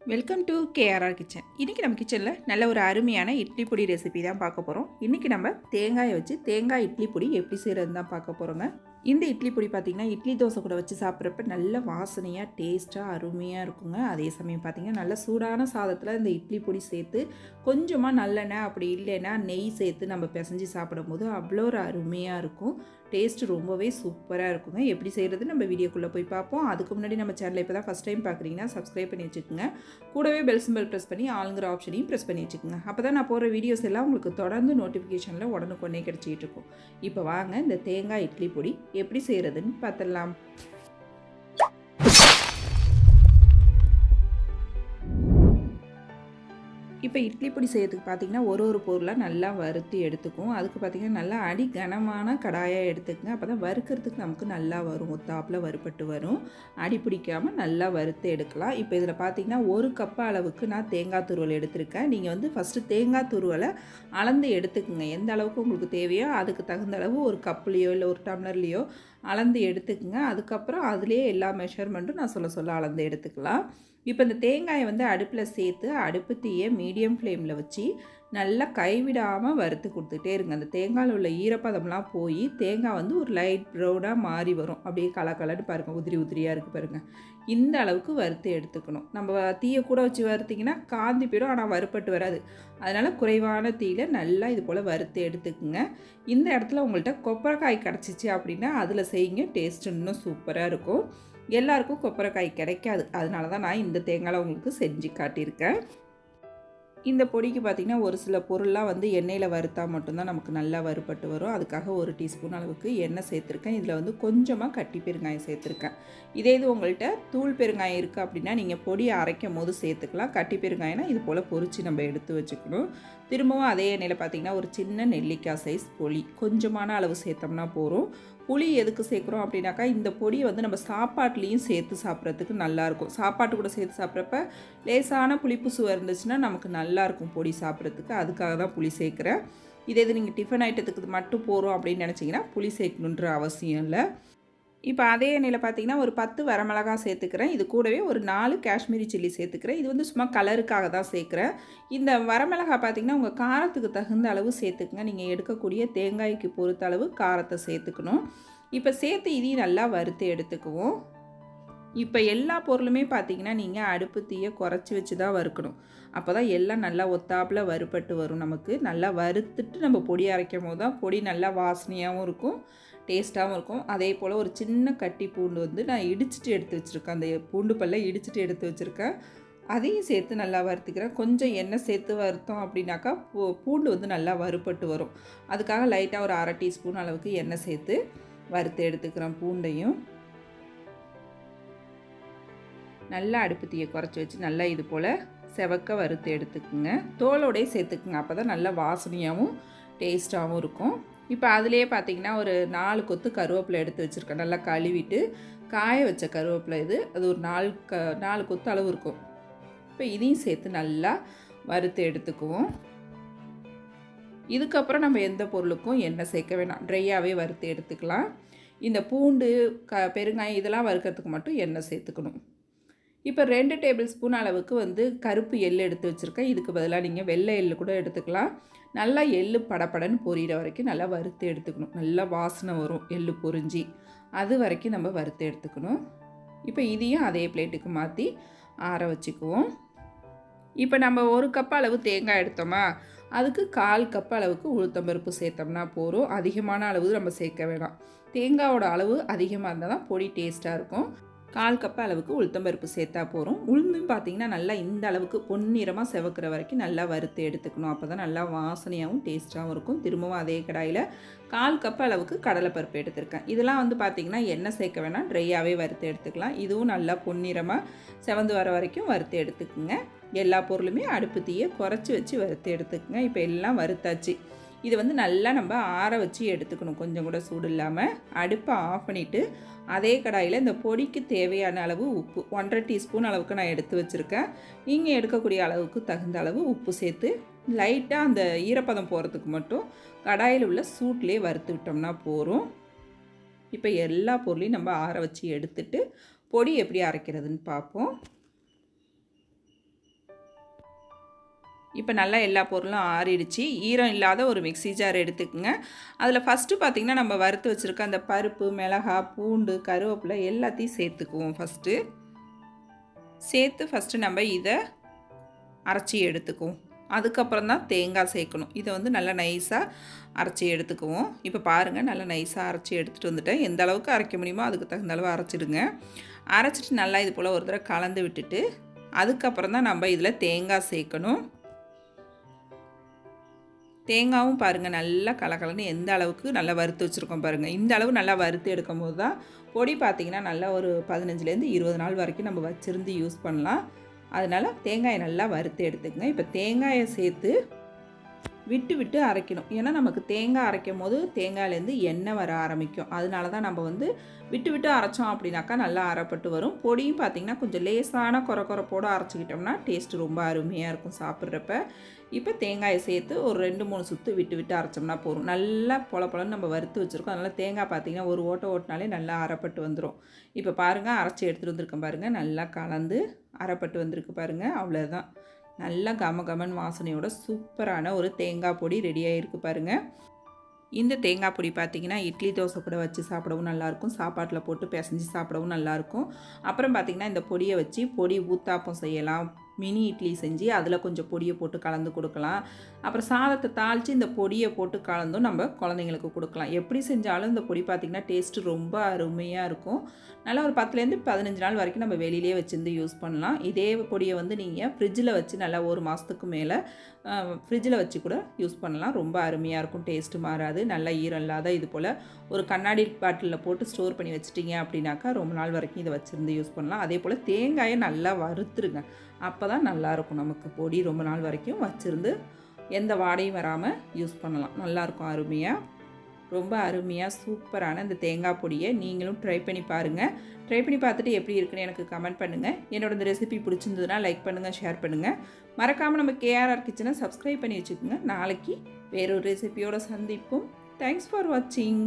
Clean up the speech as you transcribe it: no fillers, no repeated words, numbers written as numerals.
Welcome to KRR kitchen. இன்றைக்கி நம்ம கிச்சனில் நல்ல ஒரு அருமையான இட்லி பொடி ரெசிபி தான் பார்க்க போகிறோம். இன்றைக்கி நம்ம தேங்காயை வச்சு தேங்காய் இட்லி பொடி எப்படி செய்கிறது தான் பார்க்க போகிறோங்க. இந்த இட்லி பொடி பார்த்திங்கன்னா இட்லி தோசை கூட வச்சு சாப்பிட்றப்ப நல்ல வாசனையாக டேஸ்ட்டாக அருமையாக இருக்குங்க. அதே சமயம் பார்த்திங்கன்னா நல்ல சூடான சாதத்தில் இந்த இட்லி பொடி சேர்த்து கொஞ்சமாக நல்லெண்ணெய் அப்படி இல்லைன்னா நெய் சேர்த்து நம்ம பிசைஞ்சு சாப்பிடும்போது அவ்வளோ ஒரு அருமையாக இருக்கும். டேஸ்ட்டு ரொம்பவே சூப்பராக இருக்குங்க. எப்படி செய்கிறது நம்ம வீடியோக்குள்ளே போய் பார்ப்போம். அதுக்கு முன்னாடி நம்ம சேனலை இப்போ தான் ஃபஸ்ட் டைம் பார்க்குறீங்கன்னா சப்ஸ்கிரைப் பண்ணி வச்சுக்கோங்க. கூடவே பெல் சிம்பல் ப்ரெஸ் பண்ணி ஆளுங்கிற ஆப்ஷனையும் ப்ரெஸ் பண்ணி வச்சுக்கோங்க. அப்போ தான் நான் போகிற வீடியோஸ் எல்லாம் உங்களுக்கு தொடர்ந்து நோட்டிஃபிகேஷனில் உடனுக்குடனே கிடச்சிட்டு இருக்கும். இப்போ வாங்க இந்த தேங்காய் இட்லி பொடி எப்படி செய்கிறதுன்னு பார்த்துடலாம். இப்போ இட்லி பொடி செய்யறதுக்கு பார்த்திங்கன்னா ஒரு பொருளாக நல்லா வறுத்து எடுத்துக்கும். அதுக்கு பார்த்திங்கன்னா நல்லா அடி கனமான கடாயாக எடுத்துக்கங்க. அப்போ தான் வறுக்கிறதுக்கு நமக்கு நல்லா வரும், ஒத்தாப்பில் வறுப்பட்டு வரும். அடி பிடிக்காமல் நல்லா வறுத்து எடுக்கலாம். இப்போ இதில் பார்த்திங்கன்னா 1 கப் அளவுக்கு நான் தேங்காய் துருவல் எடுத்திருக்கேன். நீங்கள் வந்து ஃபஸ்ட்டு தேங்காய் துருவலை அளந்து எடுத்துக்குங்க. எந்த அளவுக்கு உங்களுக்கு தேவையோ அதுக்கு தகுந்த அளவு ஒரு கப்லேயோ இல்லை ஒரு டம்ளர்லேயோ அளந்து எடுத்துக்குங்க. அதுக்கப்புறம் அதுலேயே எல்லா மெஷர்மெண்ட்டும் நான் சொல்ல அளந்து எடுத்துக்கலாம். இப்போ இந்த தேங்காயை வந்து அடுப்பில் சேர்த்து அடுப்பு தீயை மீடியம் ஃப்ளேமில் வச்சு நல்லா கைவிடாமல் வறுத்து கொடுத்துட்டே இருங்க. அந்த தேங்காயில் உள்ள ஈரப்பதம்லாம் போய் தேங்காய் வந்து ஒரு லைட் ப்ரௌனாக மாறி வரும். அப்படியே கலன்னு பாருங்கள், உதிரியாக இருக்குது பாருங்கள். இந்த அளவுக்கு வறுத்து எடுத்துக்கணும். நம்ம தீயை கூட வச்சு வறுத்திங்கன்னா காந்தி போயிடும், ஆனால் வறுப்பட்டு வராது. அதனால் குறைவான தீயில் நல்லா இது போல் வறுத்து எடுத்துக்குங்க. இந்த இடத்துல உங்கள்கிட்ட கொப்பரைக்காய் கிடச்சிச்சு அப்படின்னா அதில் செய்யுங்க, டேஸ்ட் இன்னும் சூப்பராக இருக்கும். எல்லாருக்கும் கொப்பரைக்காய் கிடைக்காது, அதனால தான் நான் இந்த தேங்காயில் உங்களுக்கு செஞ்சு காட்டியிருக்கேன். இந்த பொடிக்கு பார்த்திங்கன்னா ஒரு சில பொருள்லாம் வந்து எண்ணெயில் வறுத்தா மட்டும்தான் நமக்கு நல்லா வறுப்பட்டு வரும். அதுக்காக 1 டீஸ்பூன் அளவுக்கு எண்ணெய் சேர்த்துருக்கேன். இதில் வந்து கொஞ்சமாக கட்டி பெருங்காயம் சேர்த்துருக்கேன். இது உங்கள்கிட்ட தூள் பெருங்காயம் இருக்குது அப்படின்னா நீங்கள் பொடியை அரைக்கும் போது சேர்த்துக்கலாம். கட்டி பெருங்காயம்னா இது போல் பொரித்து நம்ம எடுத்து வச்சுக்கணும். திரும்பவும் அதே எண்ணெயில் பார்த்திங்கன்னா ஒரு சின்ன நெல்லிக்காய் சைஸ் புளி கொஞ்சமான அளவு சேர்த்தோம்னா போகிறோம். புளி எதுக்கு சேர்க்குறோம் அப்படின்னாக்கா இந்த பொடியை வந்து நம்ம சாப்பாட்லேயும் சேர்த்து சாப்பிட்றதுக்கு நல்லாயிருக்கும். சாப்பாட்டு கூட சேர்த்து சாப்பிட்றப்ப லேசான புளிப்பு சுவை இருந்துச்சுன்னா நமக்கு நல்லாயிருக்கும் பொடி சாப்பிட்றதுக்கு. அதுக்காக தான் புளி சேர்க்குறேன். இது நீங்கள் டிஃபன் ஐட்டத்துக்கு மட்டும் போகிறோம் அப்படின்னு நினச்சிங்கன்னா புளி சேர்க்கணுன்ற அவசியம் இல்லை. இப்போ அதே எண்ணெயில் பார்த்திங்கன்னா ஒரு 10 வரமிளகா சேர்த்துக்கிறேன். இது கூடவே ஒரு 4 காஷ்மீரி சில்லி சேர்த்துக்கிறேன். இது வந்து சும்மா கலருக்காக தான் சேர்க்குறேன். இந்த வரமிளகா பார்த்திங்கன்னா உங்கள் காரத்துக்கு தகுந்த அளவு சேர்த்துக்குங்க. நீங்கள் எடுக்கக்கூடிய தேங்காய்க்கு பொறுத்த அளவு காரத்தை சேர்த்துக்கணும். இப்போ சேர்த்து இதையும் நல்லா வறுத்து எடுத்துக்குவோம். இப்போ எல்லா பொருளுமே பார்த்திங்கன்னா நீங்கள் அடுப்பு தீயை குறைச்சி வச்சு தான் வறுக்கணும். அப்போ தான் எல்லாம் நல்லா ஒத்தாப்பில் வறுப்பட்டு வரும். நமக்கு நல்லா வறுத்துட்டு நம்ம பொடி அரைக்கும் போது தான் பொடி நல்லா வாசனையாகவும் இருக்கும், டேஸ்ட்டாகவும் இருக்கும். அதே போல் ஒரு சின்ன கட்டி பூண்டு வந்து நான் இடிச்சிட்டு எடுத்து வச்சுருக்கேன். அந்த பூண்டு பல்லை இடிச்சிட்டு எடுத்து வச்சுருக்கேன். அதையும் சேர்த்து நல்லா வறுத்துக்கிறேன். கொஞ்சம் எண்ணெய் சேர்த்து வறுத்தோம் அப்படின்னாக்கா பூண்டு வந்து நல்லா வறுப்பட்டு வரும். அதுக்காக லைட்டாக ஒரு 1/2 டீஸ்பூன் அளவுக்கு எண்ணெய் சேர்த்து வறுத்து எடுத்துக்கிறேன். பூண்டையும் நல்லா அடுப்பு தீயை குறைச்சி வச்சு நல்லா இது போல் செவக்க வறுத்து எடுத்துக்குங்க. தோலோடையே சேர்த்துக்குங்க. அப்போ தான் நல்லா வாசனையாகவும் டேஸ்ட்டாகவும் இருக்கும். இப்போ அதிலே பார்த்திங்கன்னா ஒரு 4 கொத்து கருவேப்பிலை எடுத்து வச்சுருக்கேன். நல்லா கழுவிட்டு காய வச்ச கருவேப்பிலை இது. அது ஒரு 4 கொத்து அளவு இருக்கும். இப்போ இதையும் சேர்த்து நல்லா வறுத்து எடுத்துக்குவோம். இதுக்கப்புறம் நம்ம எந்த பொருளுக்கும் எண்ணெய் சேர்க்க வேணாம், ட்ரையாகவே வறுத்து எடுத்துக்கலாம். இந்த பூண்டு பெருங்காயம் இதெல்லாம் வறுக்கிறதுக்கு மட்டும் எண்ணெய் சேர்த்துக்கணும். இப்போ 2 டேபிள் ஸ்பூன் அளவுக்கு வந்து கருப்பு எள் எடுத்து வச்சுருக்கேன். இதுக்கு பதிலாக நீங்கள் வெள்ளை எள் கூட எடுத்துக்கலாம். நல்லா எள் படப்படன்னு பொரியிற வரைக்கும் நல்லா வறுத்து எடுத்துக்கணும். நல்லா வாசனை வரும் எள் பொரிஞ்சி, அது வரைக்கும் நம்ம வறுத்து எடுத்துக்கணும். இப்போ இதையும் அதே பிளேட்டுக்கு மாற்றி ஆற வச்சுக்குவோம். இப்போ நம்ம 1 கப் அளவு தேங்காய் எடுத்தோமா, அதுக்கு 1/4 கப் அளவுக்கு உளுத்தம்பருப்பு சேர்த்தோம்னா போகிறோம். அதிகமான அளவு நம்ம சேர்க்க வேணாம். தேங்காயோட அளவு அதிகமாக இருந்தால் தான் பொடி டேஸ்ட்டாக இருக்கும். 1/4 கப் அளவுக்கு உளுத்தம்பருப்பு சேர்த்தா போகிறோம். உளுந்தும் பார்த்திங்கன்னா நல்லா இந்த அளவுக்கு பொன்னிறமாக செவக்கிற வரைக்கும் நல்லா வறுத்து எடுத்துக்கணும். அப்போ தான் நல்லா வாசனையாகவும் டேஸ்ட்டாகவும் இருக்கும். திரும்பவும் அதே கடாயில் 1/4 கப் அளவுக்கு கடலைப்பருப்பு எடுத்துருக்கேன். இதெல்லாம் வந்து பார்த்திங்கன்னா எண்ணெய் சேர்க்க வேணாம், ட்ரையாகவே வறுத்து எடுத்துக்கலாம். இதுவும் நல்லா பொன்னிறமாக செவந்து வர வரைக்கும் வறுத்து எடுத்துக்குங்க. எல்லா பொருளுமே அடுப்பு தீயை குறைச்சி வச்சு வறுத்து எடுத்துக்குங்க. இப்போ எல்லாம் வறுத்தாச்சு. இது வந்து நல்லா நம்ம ஆற வச்சு எடுத்துக்கணும். கொஞ்சம் கூட சூடு இல்லாமல் அடுப்பை ஆஃப் பண்ணிவிட்டு அதே கடாயில் இந்த பொடிக்கு தேவையான அளவு உப்பு 1/2 டீஸ்பூன் அளவுக்கு நான் எடுத்து வச்சுருக்கேன். நீங்கள் எடுக்கக்கூடிய அளவுக்கு தகுந்த அளவு உப்பு சேர்த்து லைட்டாக அந்த ஈரப்பதம் போகிறதுக்கு மட்டும் கடாயில் உள்ள சூட்லேயே வறுத்து விட்டோம்னா போகிறோம். இப்போ எல்லா பொருளையும் நம்ம ஆற வச்சு எடுத்துட்டு பொடி எப்படி அரைக்கிறதுன்னு பார்ப்போம். இப்போ நல்லா எல்லா பொருளும் ஆறிடுச்சு. ஈரம் இல்லாத ஒரு மிக்ஸி ஜார் எடுத்துக்கங்க. அதில் ஃபஸ்ட்டு பார்த்திங்கன்னா நம்ம வறுத்து வச்சுருக்க அந்த பருப்பு, மிளகாய், பூண்டு, கருவேப்பிலை எல்லாத்தையும் சேர்த்துக்குவோம். ஃபஸ்ட்டு நம்ம இதை அரைச்சி எடுத்துக்குவோம். அதுக்கப்புறம் தான் தேங்காய் சேர்க்கணும். இதை வந்து நல்லா நைஸாக அரைச்சி எடுத்துக்குவோம். இப்போ பாருங்கள், நல்லா நைஸாக அரைச்சி எடுத்துகிட்டு வந்துட்டேன். எந்த அளவுக்கு அரைக்க முடியுமோ அதுக்கு தகுந்த அளவு அரைச்சிடுங்க. அரைச்சிட்டு நல்லா இது போல் ஒரு தடவை கலந்து விட்டுட்டு அதுக்கப்புறம் தான் நம்ம இதில் தேங்காய் சேர்க்கணும். தேங்காயும் பாருங்கள் நல்லா கலக்கலன்னு எந்த அளவுக்கு நல்லா வறுத்து வச்சுருக்கோம் பாருங்கள். இந்த அளவு நல்லா வறுத்து எடுக்கும் போது தான் பொடி பார்த்திங்கன்னா நல்லா ஒரு 15லேருந்து 20 நாள் வரைக்கும் நம்ம வச்சுருந்து யூஸ் பண்ணலாம். அதனால் தேங்காயை நல்லா வறுத்து எடுத்துக்கங்க. இப்போ தேங்காயை சேர்த்து விட்டு விட்டு அரைக்கணும். ஏன்னா நமக்கு தேங்காய் அரைக்கும் போது தேங்காயிலேருந்து எண்ணெய் வர ஆரம்பிக்கும். அதனால தான் நம்ம வந்து விட்டு விட்டு அரைச்சோம் அப்படின்னாக்கா நல்லா அரைப்பட்டு வரும். பொடியும் பார்த்திங்கன்னா கொஞ்சம் லேசான கொரப்போடு அரைச்சிக்கிட்டோம்னா டேஸ்ட்டு ரொம்ப அருமையாக இருக்கும் சாப்பிட்றப்ப. இப்போ தேங்காயை சேர்த்து ஒரு 2-3 சுற்று விட்டு விட்டு அரைச்சோம்னா போதும். நல்லா பொலன்னு நம்ம வறுத்து வச்சுருக்கோம். அதனால் தேங்காய் பார்த்திங்கன்னா ஒரு ஓட்டினாலே நல்லா அரைப்பட்டு வந்துடும். இப்போ பாருங்கள், அரைச்சி எடுத்துகிட்டு வந்திருக்கேன் பாருங்கள். நல்லா கலந்து அரைப்பட்டு வந்திருக்கு பாருங்கள். அவ்வளோதான். நல்லா கமகமன் வாசனையோட சூப்பரான ஒரு தேங்காய் பொடி ரெடியாக இருக்குது பாருங்கள். இந்த தேங்காய் பொடி பார்த்திங்கன்னா இட்லி தோசை கூட வச்சு சாப்பிடவும் நல்லாயிருக்கும். சாப்பாட்டில் போட்டு பிசைஞ்சு சாப்பிடவும் நல்லாயிருக்கும். அப்புறம் பார்த்திங்கன்னா இந்த பொடியை வச்சு பொடி ஊத்தாப்பம் செய்யலாம். மினி இட்லி செஞ்சு அதில் கொஞ்சம் பொடியை போட்டு கலந்து கொடுக்கலாம். அப்புறம் சாதத்தை தாளித்து இந்த பொடியை போட்டு கலந்தும் நம்ம குழந்தைங்களுக்கு கொடுக்கலாம். எப்படி செஞ்சாலும் இந்த பொடி பார்த்திங்கன்னா டேஸ்ட்டு ரொம்ப அருமையாக இருக்கும். நல்லா ஒரு 10லேருந்து 15 நாள் வரைக்கும் நம்ம வெளியிலே வச்சுருந்து யூஸ் பண்ணலாம். இதே பொடியை வந்து நீங்கள் ஃப்ரிட்ஜில் வச்சு நல்லா ஒரு மாதத்துக்கு மேலே ஃப்ரிட்ஜில் வச்சு கூட யூஸ் பண்ணலாம். ரொம்ப அருமையாக இருக்கும். டேஸ்ட்டு மாறாது. நல்லா ஈரம் இல்லாத இது போல் ஒரு கண்ணாடி பாட்டிலில் போட்டு ஸ்டோர் பண்ணி வச்சிட்டிங்க அப்படின்னாக்கா ரொம்ப நாள் வரைக்கும் இதை வச்சுருந்து யூஸ் பண்ணலாம். அதே போல் தேங்காயை நல்லா வறுத்துருங்க. அப்போ தான் நல்லாயிருக்கும். நமக்கு பொடி ரொம்ப நாள் வரைக்கும் வச்சுருந்து எந்த வாடையும் வராமல் யூஸ் பண்ணலாம். நல்லாயிருக்கும் அருமையாக. ரொம்ப அருமையாக சூப்பரான இந்த தேங்காய் பொடியை நீங்களும் ட்ரை பண்ணி பாருங்கள். ட்ரை பண்ணி பார்த்துட்டு எப்படி இருக்குன்னு எனக்கு கமெண்ட் பண்ணுங்கள். என்னோட இந்த ரெசிபி பிடிச்சிருந்ததுன்னா லைக் பண்ணுங்கள், ஷேர் பண்ணுங்கள். மறக்காமல் நம்ம கேஆர்ஆர் கிச்சனை சப்ஸ்கிரைப் பண்ணி வச்சுக்கோங்க. நாளைக்கு வேறொரு ரெசிபியோடு சந்திப்போம். தேங்க்ஸ் ஃபார் வாட்சிங்.